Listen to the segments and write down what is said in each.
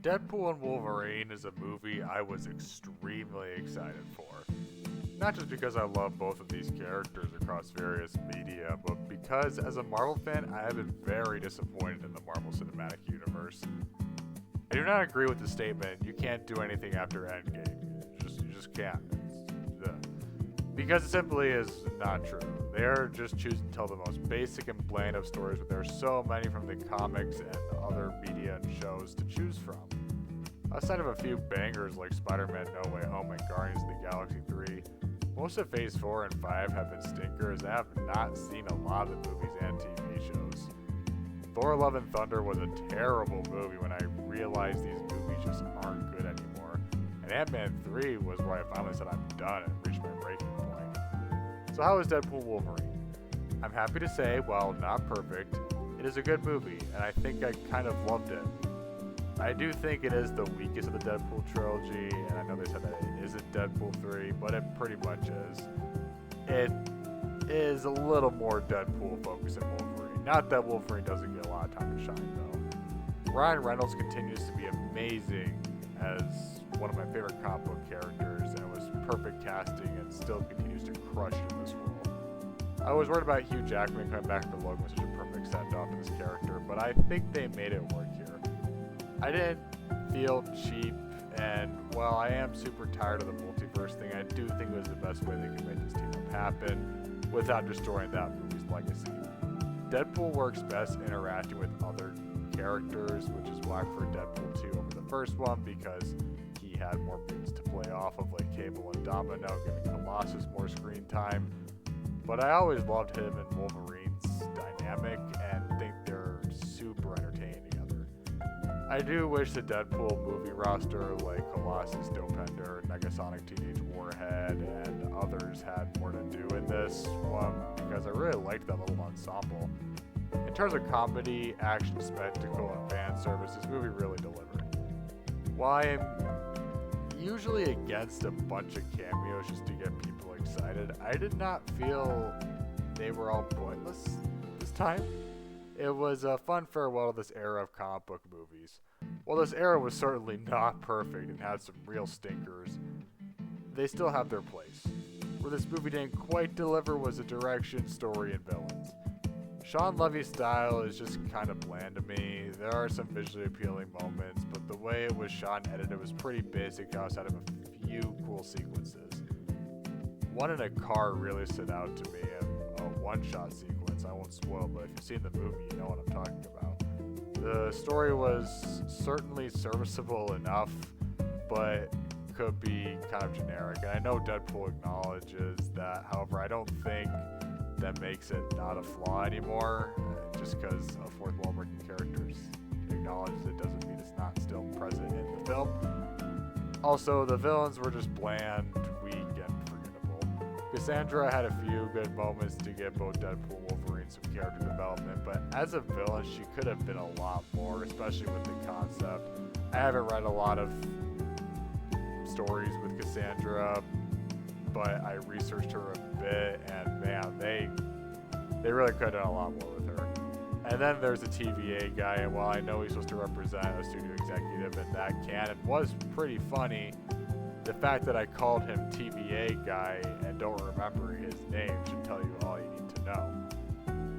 Deadpool and Wolverine is a movie I was extremely excited for. Not just because I love both of these characters across various media, but because as a Marvel fan, I have been very disappointed in the Marvel Cinematic Universe. I do not agree with the statement, you can't do anything after Endgame. You just can't. Because it simply is not true. They are just choosing to tell the most basic and bland of stories, but there are so many from the comics and other media and shows to choose from. Outside of a few bangers like Spider-Man No Way Home and Guardians of the Galaxy 3, most of Phase 4 and 5 have been stinkers, and I have not seen a lot of the movies and TV shows. Thor Love and Thunder was a terrible movie when I realized these movies just aren't good anymore. And Ant-Man 3 was where I finally said I'm done and reached my breaking point. So how is Deadpool Wolverine? I'm happy to say, while not perfect, it is a good movie, and I think I kind of loved it. I do think it is the weakest of the Deadpool trilogy, and I know they said that it isn't Deadpool 3, but it pretty much is. It is a little more Deadpool focused than Wolverine. Not that Wolverine doesn't get a lot of time to shine, though. Ryan Reynolds continues to be amazing as one of my favorite comic book characters, and it was perfect casting and still continues to crush it in this role. I was worried about Hugh Jackman coming back to Logan with such a perfect send-off to this character, but I think they made it work here. I didn't feel cheap, and while I am super tired of the multiverse thing, I do think it was the best way they could make this team up happen without destroying that movie's legacy. Deadpool works best interacting with other characters, which is why I prefer Deadpool 2 over the first one, because he had more mutants to play off of, like Cable and Domino, giving Colossus more screen time. But I always loved him and Wolverine's dynamic and think they're super entertaining together. I do wish the Deadpool movie roster, like Colossus, Dopender, Negasonic Teenage Warhead, and others had more to do in this one, because I really liked that little ensemble. In terms of comedy, action, spectacle, and fan service, this movie really delivered. While I am usually against a bunch of cameos just to get people excited, I did not feel they were all pointless this time. It was a fun farewell to this era of comic book movies. While this era was certainly not perfect and had some real stinkers, they still have their place. Where this movie didn't quite deliver was the direction, story, and villains. Sean Levy's style is just kind of bland to me. There are some visually appealing moments, but the way it was shot and edited was pretty basic outside of a few cool sequences. One in a car really stood out to me, and a one-shot sequence. I won't spoil, but if you've seen the movie, you know what I'm talking about. The story was certainly serviceable enough, but could be kind of generic. And I know Deadpool acknowledges that, however, I don't think that makes it not a flaw anymore. Just because a fourth wall-breaking character acknowledges it doesn't mean it's not still present in the film. Also, the villains were just bland, weak, and forgettable. Cassandra had a few good moments to give both Deadpool and Wolverine some character development, but as a villain, she could have been a lot more, especially with the concept. I haven't read a lot of stories with Cassandra, but I researched her a bit, and man, they really could have done a lot more with her. And then there's the TVA guy, and while I know he's supposed to represent a studio executive, and that canon was pretty funny, the fact that I called him TVA guy and don't remember his name should tell you all you need to know.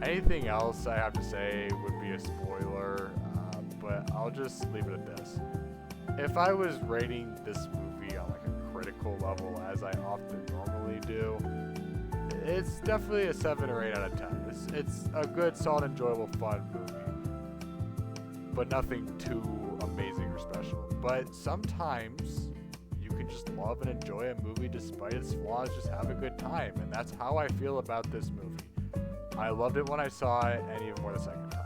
Anything else I have to say would be a spoiler, but I'll just leave it at this. If I was rating this movie on like a critical level, as I often normally do, it's definitely a 7 or 8 out of 10. It's a good, solid, enjoyable, fun movie, but nothing too amazing or special. But sometimes you can just love and enjoy a movie despite its flaws, just have a good time, and that's how I feel about this movie. I loved it when I saw it, and even more the second time.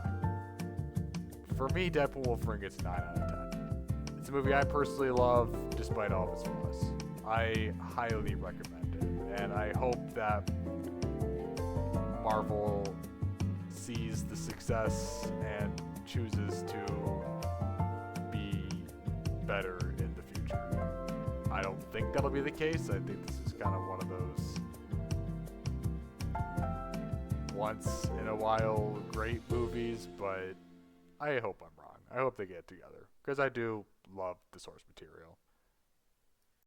For me, Deadpool Wolverine gets 9 out of 10. It's a movie I personally love, despite all of its flaws. I highly recommend it, and I hope that Marvel sees the success and chooses to be better in the future. I don't think that'll be the case. I think this is kind of one of those once in a while great movies, but I hope I'm wrong. I hope they get together, because I do loved the source material.